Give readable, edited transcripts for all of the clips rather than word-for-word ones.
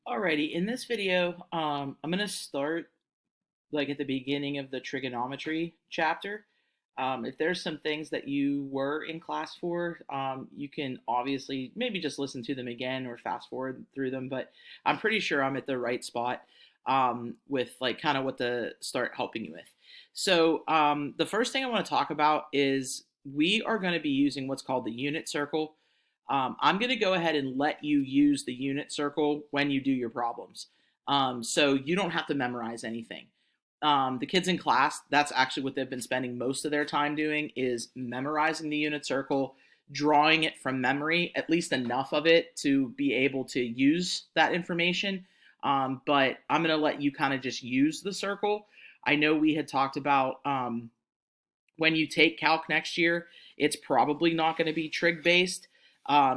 Alrighty, in this video, I'm going to start like at the beginning of the trigonometry chapter. If there's some things that you were in class for, you can obviously maybe just listen to them again or fast forward through them, but I'm pretty sure I'm at the right spot with like kind of what to start helping you with. So, the first thing I want to talk about is we are going to be using what's called the unit circle. I'm going to go ahead and let you use the unit circle when you do your problems. So you don't have to memorize anything. The kids in class, that's actually what they've been spending most of their time doing is memorizing the unit circle, drawing it from memory, at least enough of it to be able to use that information. But I'm going to let you kind of just use the circle. I know we had talked about when you take calc next year, it's probably not going to be trig based.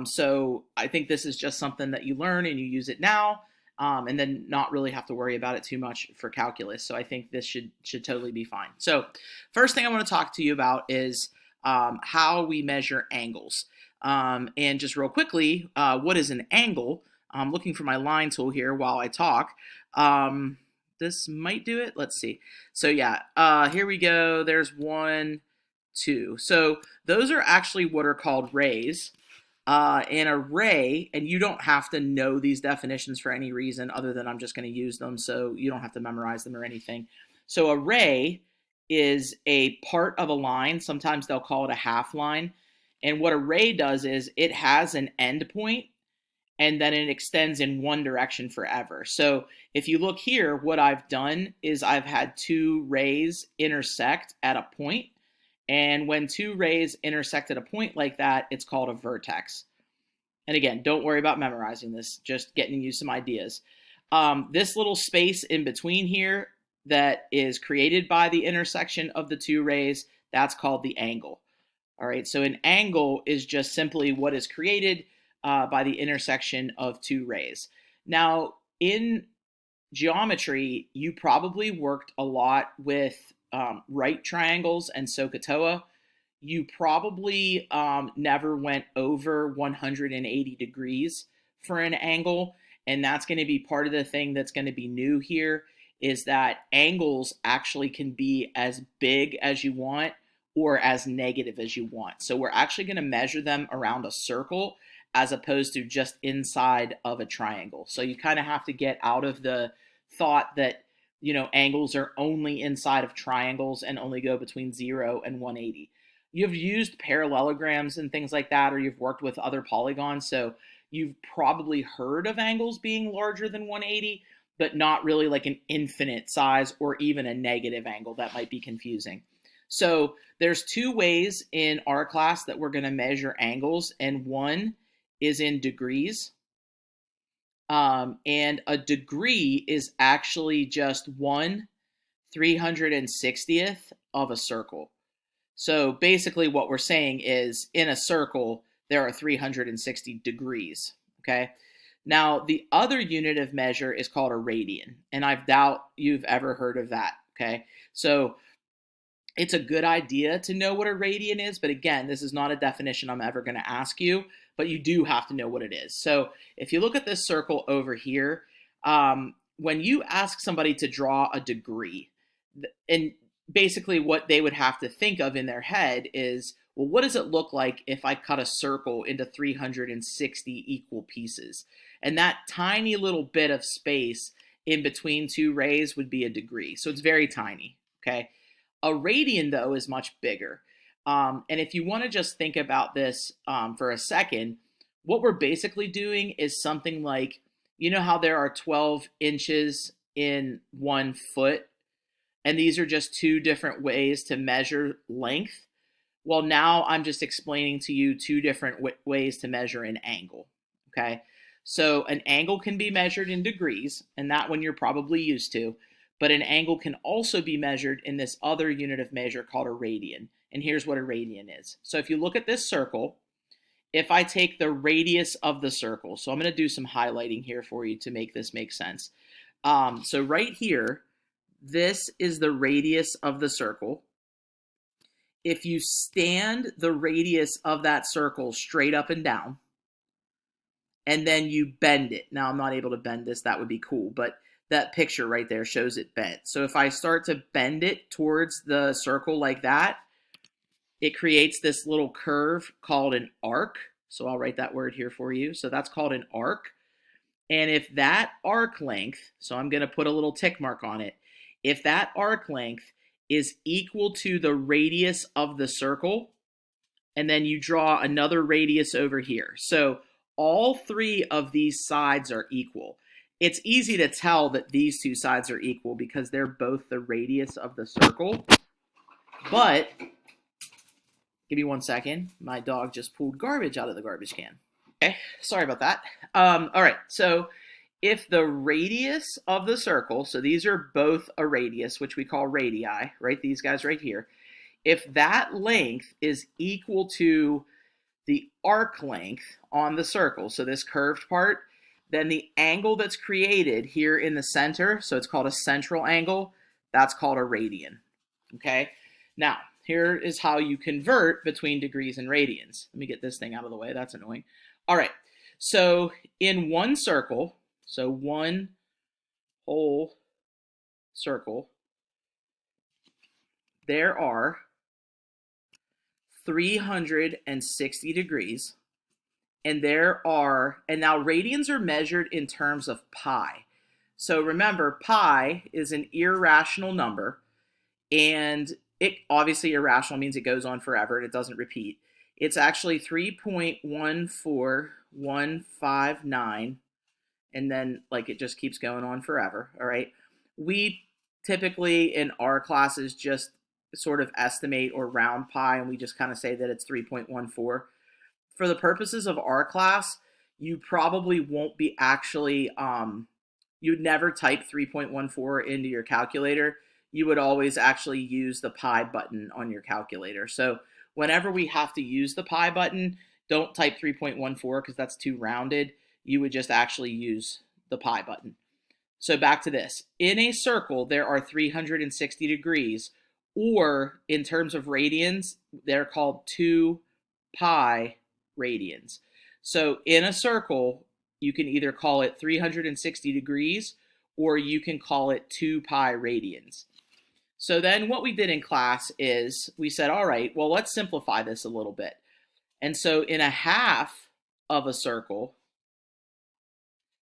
So I think this is just something that you learn and you use it now, and then not really have to worry about it too much for calculus. So I think this should totally be fine. So first thing I want to talk to you about is how we measure angles. And just real quickly, what is an angle? I'm looking for my line tool here while I talk. This might do it. Let's see. So yeah, here we go. There's 1, 2. So those are actually what are called rays. And a ray, and you don't have to know these definitions for any reason other than I'm just going to use them, so you don't have to memorize them or anything. So a ray is a part of a line. Sometimes they'll call it a half line. And what a ray does is it has an end point and then it extends in one direction forever. So if you look here, what I've done is I've had two rays intersect at a point, and when two rays intersect at a point like that, it's called a vertex. And again, don't worry about memorizing this, just getting you some ideas. This little space in between here that is created by the intersection of the two rays, that's called the angle. All right, so an angle is just simply what is created by the intersection of two rays. Now, in geometry, you probably worked a lot with right triangles and SOHCAHTOA. You probably never went over 180 degrees for an angle, and that's going to be part of the thing that's going to be new here is that angles actually can be as big as you want or as negative as you want. So we're actually going to measure them around a circle as opposed to just inside of a triangle. So you kind of have to get out of the thought that angles are only inside of triangles and only go between 0 and 180. You've used parallelograms and things like that, or you've worked with other polygons, so you've probably heard of angles being larger than 180, but not really like an infinite size or even a negative angle. That might be confusing. So there's two ways in our class that we're going to measure angles, and one is in degrees. And a degree is actually just 1/360th of a circle. So basically what we're saying is in a circle, there are 360 degrees, okay? Now, the other unit of measure is called a radian, and I doubt you've ever heard of that, okay? So it's a good idea to know what a radian is, but again, this is not a definition I'm ever going to ask you, but you do have to know what it is. So if you look at this circle over here, when you ask somebody to draw a degree, and basically what they would have to think of in their head is, well, what does it look like if I cut a circle into 360 equal pieces? And that tiny little bit of space in between two rays would be a degree. So it's very tiny, okay? A radian, though, is much bigger. And if you want to just think about this for a second, what we're basically doing is something like, you know how there are 12 inches in 1 foot? And these are just two different ways to measure length. Well, now I'm just explaining to you two different ways to measure an angle, okay? So an angle can be measured in degrees, and that one you're probably used to, but an angle can also be measured in this other unit of measure called a radian. And here's what a radian is. So if you look at this circle, if I take the radius of the circle, so I'm going to do some highlighting here for you to make this make sense. So right here, this is the radius of the circle. If you stand the radius of that circle straight up and down, and then you bend it. Now I'm not able to bend this, that would be cool, but that picture right there shows it bent. So if I start to bend it towards the circle like that, it creates this little curve called an arc. So I'll write that word here for you. So that's called an arc. And if that arc length, so I'm going to put a little tick mark on it, if that arc length is equal to the radius of the circle, and then you draw another radius over here. So all three of these sides are equal. It's easy to tell that these two sides are equal because they're both the radius of the circle. But, give me 1 second. My dog just pulled garbage out of the garbage can. Okay, sorry about that. All right, so if the radius of the circle, so these are both a radius, which we call radii, right? These guys right here. If that length is equal to the arc length on the circle, so this curved part, then the angle that's created here in the center, so it's called a central angle, that's called a radian, okay? Now, here is how you convert between degrees and radians. Let me get this thing out of the way, that's annoying. All right, so in one circle, so one whole circle, there are 360 degrees, and now radians are measured in terms of pi. So remember, pi is an irrational number, and it obviously irrational means it goes on forever and it doesn't repeat. It's actually 3.14159, and then like it just keeps going on forever, all right? We typically in our classes just sort of estimate or round pi, and we just kind of say that it's 3.14. For the purposes of our class, you probably won't be actually, you'd never type 3.14 into your calculator. You would always actually use the pi button on your calculator. So whenever we have to use the pi button, don't type 3.14 because that's too rounded. You would just actually use the pi button. So back to this. In a circle, there are 360 degrees, or in terms of radians, they're called 2 pi radians. So in a circle, you can either call it 360 degrees or you can call it 2 pi radians. So then what we did in class is we said, all right, well, let's simplify this a little bit. And so in a half of a circle,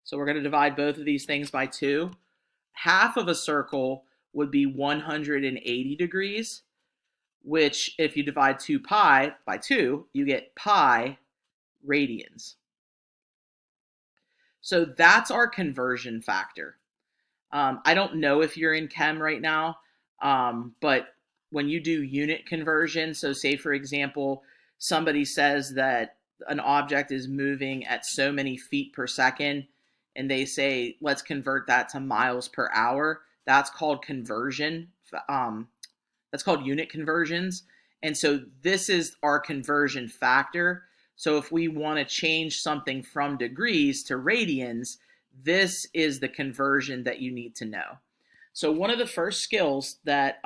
so we're going to divide both of these things by 2. Half of a circle would be 180 degrees, which if you divide 2 pi by 2, you get pi radians. So that's our conversion factor. I don't know if you're in chem right now, but when you do unit conversion, so say for example, somebody says that an object is moving at so many feet per second, and they say, let's convert that to miles per hour. That's called conversion. That's called unit conversions. And so this is our conversion factor. So if we want to change something from degrees to radians, this is the conversion that you need to know. So one of the first skills that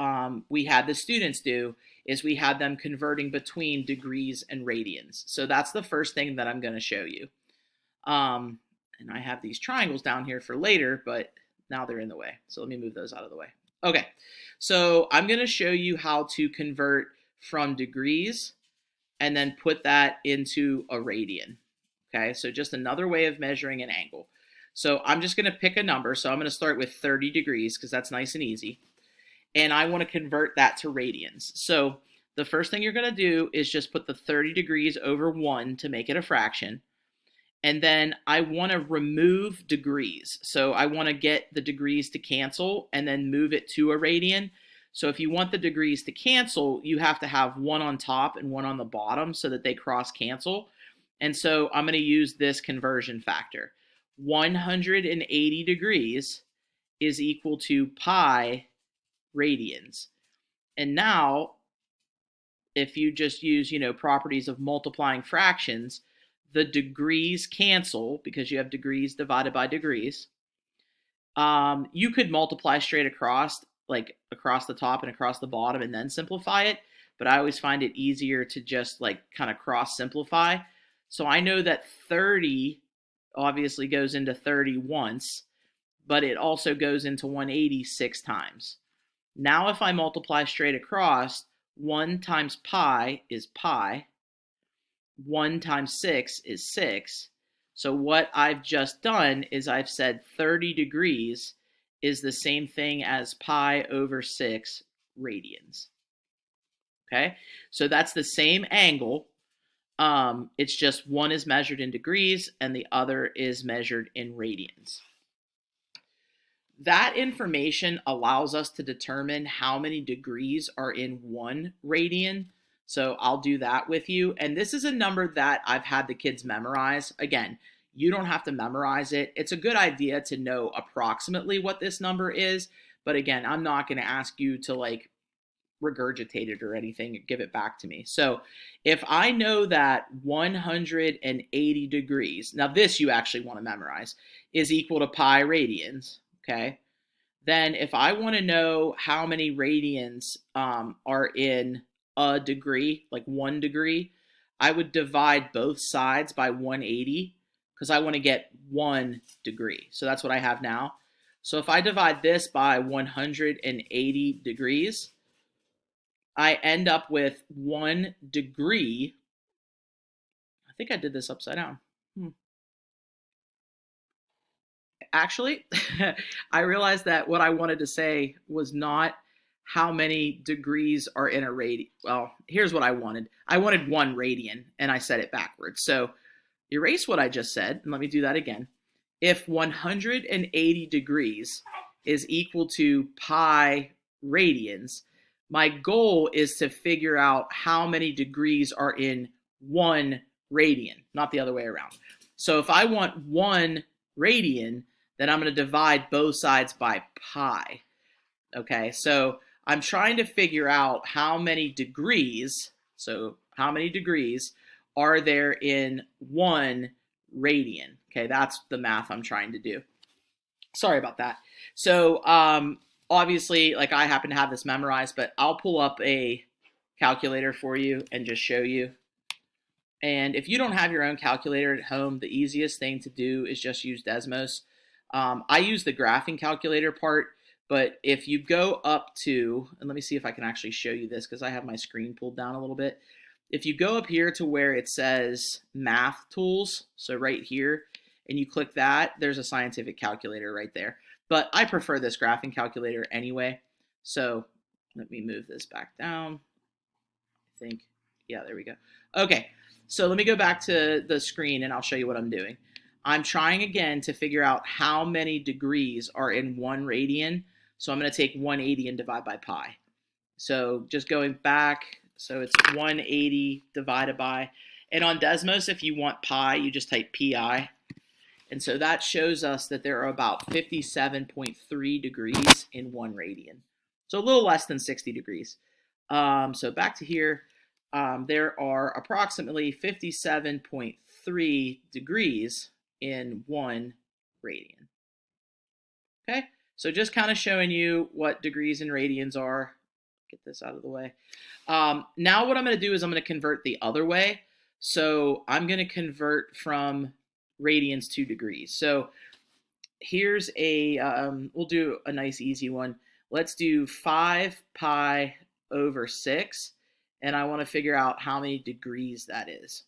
we had the students do is we had them converting between degrees and radians. So that's the first thing that I'm going to show you. And I have these triangles down here for later, but now they're in the way. So let me move those out of the way. Okay, so I'm going to show you how to convert from degrees and then put that into a radian. Okay, so just another way of measuring an angle. So I'm just going to pick a number. So I'm going to start with 30 degrees because that's nice and easy. And I want to convert that to radians. So the first thing you're going to do is just put the 30 degrees over 1 to make it a fraction. And then I want to remove degrees. So I want to get the degrees to cancel and then move it to a radian. So if you want the degrees to cancel, you have to have one on top and one on the bottom so that they cross cancel. And so I'm going to use this conversion factor. 180 degrees is equal to pi radians. And now, if you just use, properties of multiplying fractions, the degrees cancel because you have degrees divided by degrees. You could multiply straight across, like across the top and across the bottom and then simplify it. But I always find it easier to just like kind of cross simplify. So I know that 30 obviously goes into 30 once, but it also goes into 180 6 times. Now if I multiply straight across, 1 times pi is pi, 1 times 6 is 6. So what I've just done is I've said 30 degrees is the same thing as pi over 6 radians. Okay, so that's the same angle. It's just one is measured in degrees and the other is measured in radians. That information allows us to determine how many degrees are in 1 radian. So I'll do that with you. And this is a number that I've had the kids memorize. Again, you don't have to memorize it. It's a good idea to know approximately what this number is. But again, I'm not going to ask you to like regurgitate it or anything, give it back to me. So if I know that 180 degrees, now this you actually want to memorize, is equal to pi radians, okay? Then if I want to know how many radians are in a degree, like 1 degree, I would divide both sides by 180 because I want to get 1 degree. So that's what I have now. So if I divide this by 180 degrees, I end up with 1 degree. I think I did this upside down. Actually, I realized that what I wanted to say was not how many degrees are in a radian. Well, here's what I wanted. I wanted 1 radian, and I said it backwards. So erase what I just said, and let me do that again. If 180 degrees is equal to pi radians, my goal is to figure out how many degrees are in 1 radian, not the other way around. So if I want 1 radian, then I'm going to divide both sides by pi. Okay, so I'm trying to figure out how many degrees, so how many degrees are there in 1 radian? Okay, that's the math I'm trying to do. Sorry about that. So obviously, like I happen to have this memorized, but I'll pull up a calculator for you and just show you. And if you don't have your own calculator at home, the easiest thing to do is just use Desmos. I use the graphing calculator part, but if you go up to, and let me see if I can actually show you this because I have my screen pulled down a little bit. If you go up here to where it says math tools, so right here, and you click that, there's a scientific calculator right there. But I prefer this graphing calculator anyway. So let me move this back down. I think, yeah, there we go. Okay, so let me go back to the screen and I'll show you what I'm doing. I'm trying again to figure out how many degrees are in 1 radian. So I'm going to take 180 and divide by pi. So just going back, so it's 180 divided by, and on Desmos, if you want pi, you just type pi. And so that shows us that there are about 57.3 degrees in 1 radian. So a little less than 60 degrees. So back to here, there are approximately 57.3 degrees in 1 radian. Okay, so just kind of showing you what degrees and radians are. Get this out of the way. Now what I'm going to do is I'm going to convert the other way. So I'm going to convert from radians to degrees. So here's a, we'll do a nice easy one. Let's do 5 pi over 6. And I want to figure out how many degrees that is.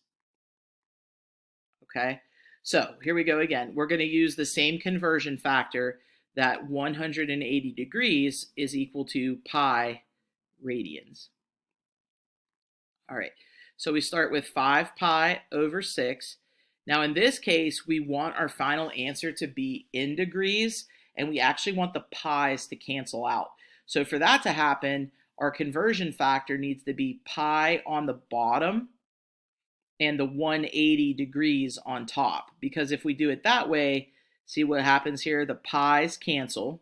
Okay, so here we go again. We're going to use the same conversion factor that 180 degrees is equal to pi radians. All right, so we start with 5 pi over 6. Now in this case, we want our final answer to be in degrees, and we actually want the pi's to cancel out. So for that to happen, our conversion factor needs to be pi on the bottom and the 180 degrees on top. Because if we do it that way, see what happens here? The pi's cancel.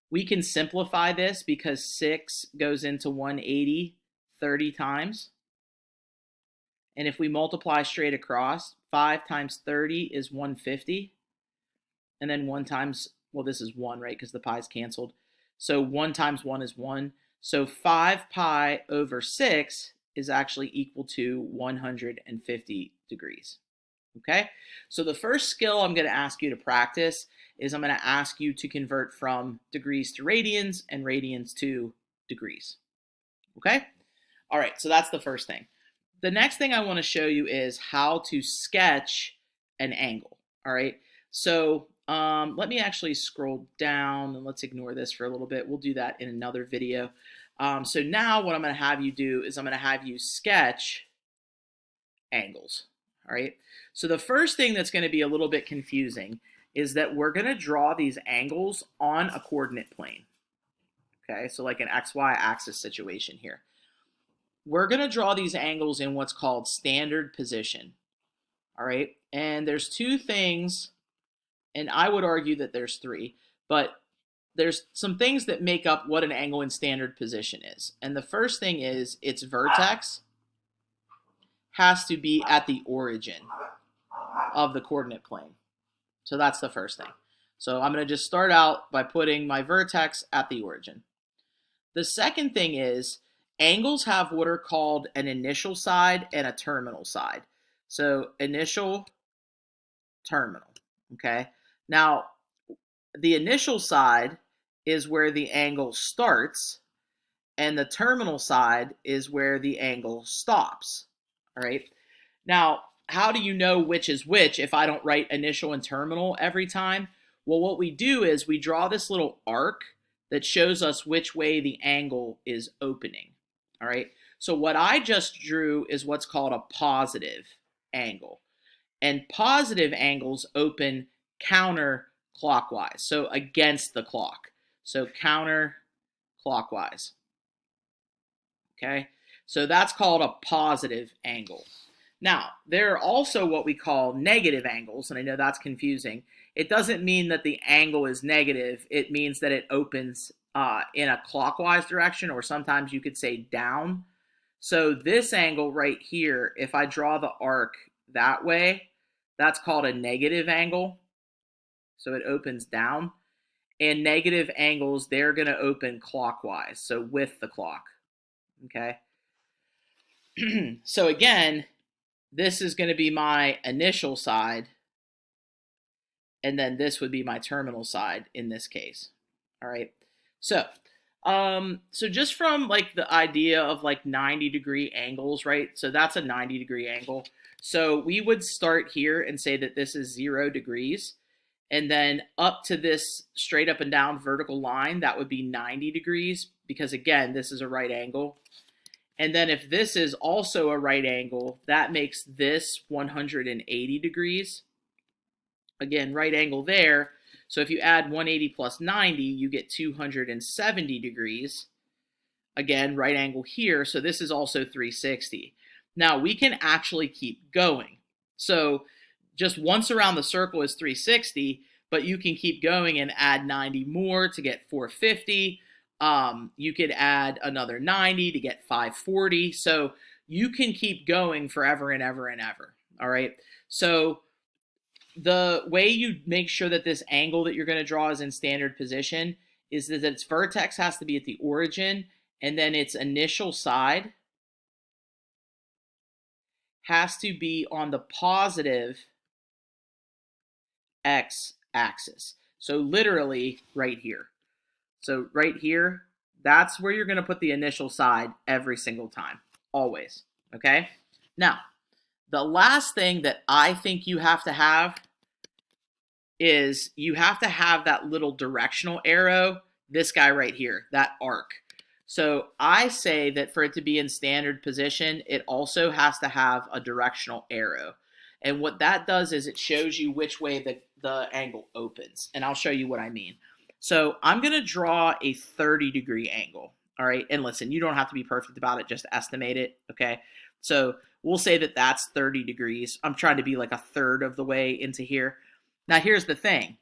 We can simplify this because 6 goes into 180 30 times. And if we multiply straight across, 5 times 30 is 150. And then 1 times, well, this is 1, right? Because the pi's canceled. So 1 times 1 is 1. So 5 pi over 6 is actually equal to 150 degrees. Okay, so the first skill I'm going to ask you to practice is I'm going to ask you to convert from degrees to radians and radians to degrees. Okay, all right, so that's the first thing. The next thing I want to show you is how to sketch an angle. All right, so let me actually scroll down and let's ignore this for a little bit. We'll do that in another video. So now what I'm going to have you do is I'm going to have you sketch angles. All right, so the first thing that's going to be a little bit confusing is that we're going to draw these angles on a coordinate plane. Okay, so like an XY axis situation here. We're going to draw these angles in what's called standard position. All right, and there's two things, and I would argue that there's three, but there's some things that make up what an angle in standard position is. And the first thing is its vertex has to be at the origin of the coordinate plane. So that's the first thing. So I'm going to just start out by putting my vertex at the origin. The second thing is angles have what are called an initial side and a terminal side. So initial, terminal, okay? Now, the initial side is where the angle starts, and the terminal side is where the angle stops, all right? Now, how do you know which is which if I don't write initial and terminal every time? Well, what we do is we draw this little arc that shows us which way the angle is opening, all right? So what I just drew is what's called a positive angle. And positive angles open counterclockwise, so against the clock. So counterclockwise, okay? So that's called a positive angle. Now, there are also what we call negative angles, and I know that's confusing. It doesn't mean that the angle is negative. It means that it opens in a clockwise direction, or sometimes you could say down. So this angle right here, if I draw the arc that way, that's called a negative angle. So it opens down. And negative angles, they're going to open clockwise, so with the clock. Okay? So again, this is going to be my initial side, and then this would be my terminal side in this case. All right. So just from like the idea of like 90-degree angles, right? So that's a 90-degree angle. So we would start here and say that this is 0 degrees. And then up to this straight up and down vertical line, that would be 90 degrees because again, this is a right angle. And then if this is also a right angle, that makes this 180 degrees. Again, right angle there. So if you add 180 plus 90, you get 270 degrees. Again, right angle here. So this is also 360. Now we can actually keep going. So just once around the circle is 360, but you can keep going and add 90 more to get 450. You could add another 90 to get 540. So you can keep going forever and ever and ever. All right. So the way you make sure that this angle that you're going to draw is in standard position is that its vertex has to be at the origin, and then its initial side has to be on the positive x-axis. So literally right here. So right here, that's where you're going to put the initial side every single time, always, okay? Now, the last thing that I think you have to have is you have to have that little directional arrow, this guy right here, that arc. So I say that for it to be in standard position, it also has to have a directional arrow. And what that does is it shows you which way the angle opens. And I'll show you what I mean. So I'm going to draw a 30-degree angle. All right. And listen, you don't have to be perfect about it. Just estimate it. Okay. So we'll say that that's 30 degrees. I'm trying to be like a third of the way into here. Now, here's the thing.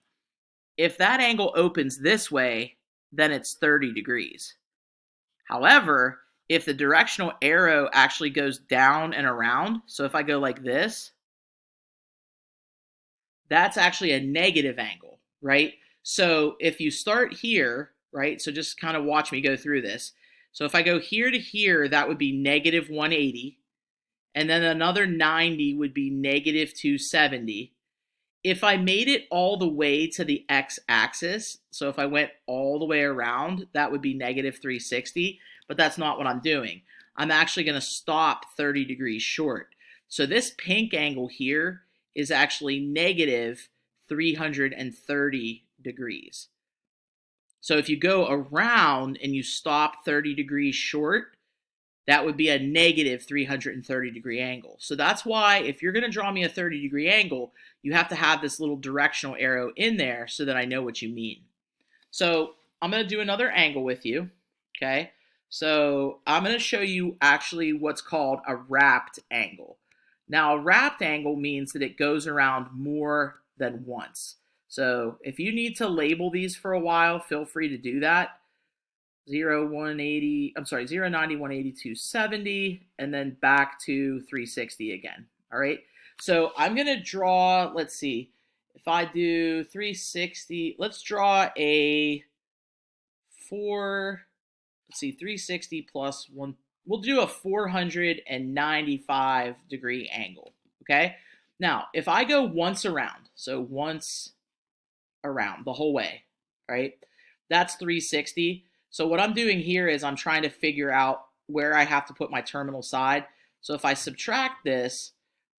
If that angle opens this way, then it's 30 degrees. However, if the directional arrow actually goes down and around, so if I go like this, that's actually a negative angle, right? So if you start here, right, so just kind of watch me go through this. So if I go here to here, that would be negative 180. and then another 90 would be negative 270. If I made it all the way to the x-axis, so if I went all the way around, that would be negative 360, but that's not what I'm doing. I'm actually going to stop 30 degrees short. So this pink angle here is actually negative 330 degrees. So if you go around and you stop 30 degrees short, that would be a negative 330 degree angle. So that's why if you're going to draw me a 30 degree angle, you have to have this little directional arrow in there so that I know what you mean. So I'm going to do another angle with you, okay? So I'm going to show you actually what's called a wrapped angle. Now, a wrapped angle means that it goes around more than once. So if you need to label these for a while, feel free to do that. 0, 180, I'm sorry, 0, 90, 180, 270, and then back to 360 again, all right? So I'm going to draw, let's see, if I do 360, let's draw a 360 plus 1, we'll do a 495 degree angle, okay? Now, if I go once around, so once around the whole way, right? That's 360. So what I'm doing here is I'm trying to figure out where I have to put my terminal side. So if I subtract this,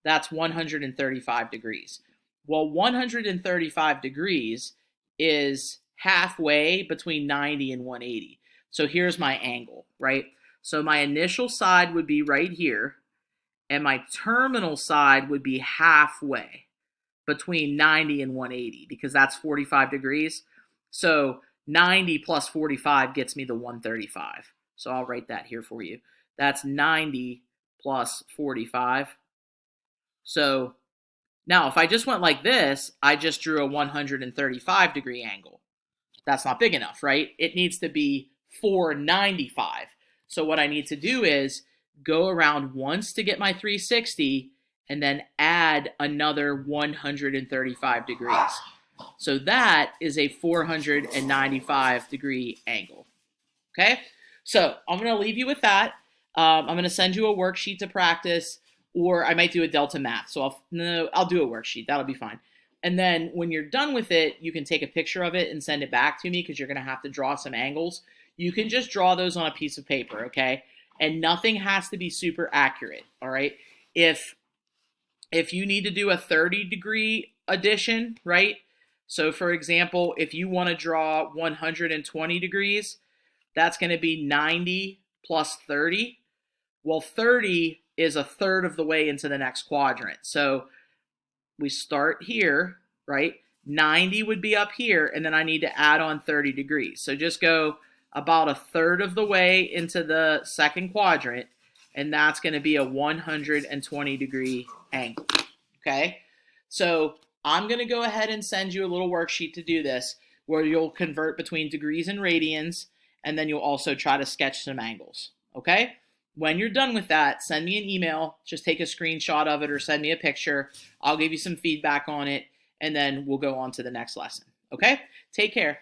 that's 135 degrees. Well, 135 degrees is halfway between 90 and 180. So here's my angle, right? So my initial side would be right here, and my terminal side would be halfway between 90 and 180 because that's 45 degrees. So 90 plus 45 gets me the 135. So I'll write that here for you. That's 90 plus 45. So now if I just went like this, I just drew a 135 degree angle. That's not big enough, right? It needs to be 495. So what I need to do is go around once to get my 360 and then add another 135 degrees. So that is a 495 degree angle, okay? So I'm going to leave you with that. I'm going to send you a worksheet to practice, or I might do a Delta Math. So I'll do a worksheet. That'll be fine. And then when you're done with it, you can take a picture of it and send it back to me because you're going to have to draw some angles. You can just draw those on a piece of paper, okay? And nothing has to be super accurate, all right? If you need to do a 30 degree addition, right? So for example, if you want to draw 120 degrees, that's going to be 90 plus 30. Well, 30 is a third of the way into the next quadrant. So we start here, right? 90 would be up here, and then I need to add on 30 degrees. So just go about a third of the way into the second quadrant, and that's going to be a 120 degree angle, okay? So I'm going to go ahead and send you a little worksheet to do this where you'll convert between degrees and radians, and then you'll also try to sketch some angles, okay? When you're done with that, send me an email. Just take a screenshot of it or send me a picture. I'll give you some feedback on it, and then we'll go on to the next lesson, okay? Take care.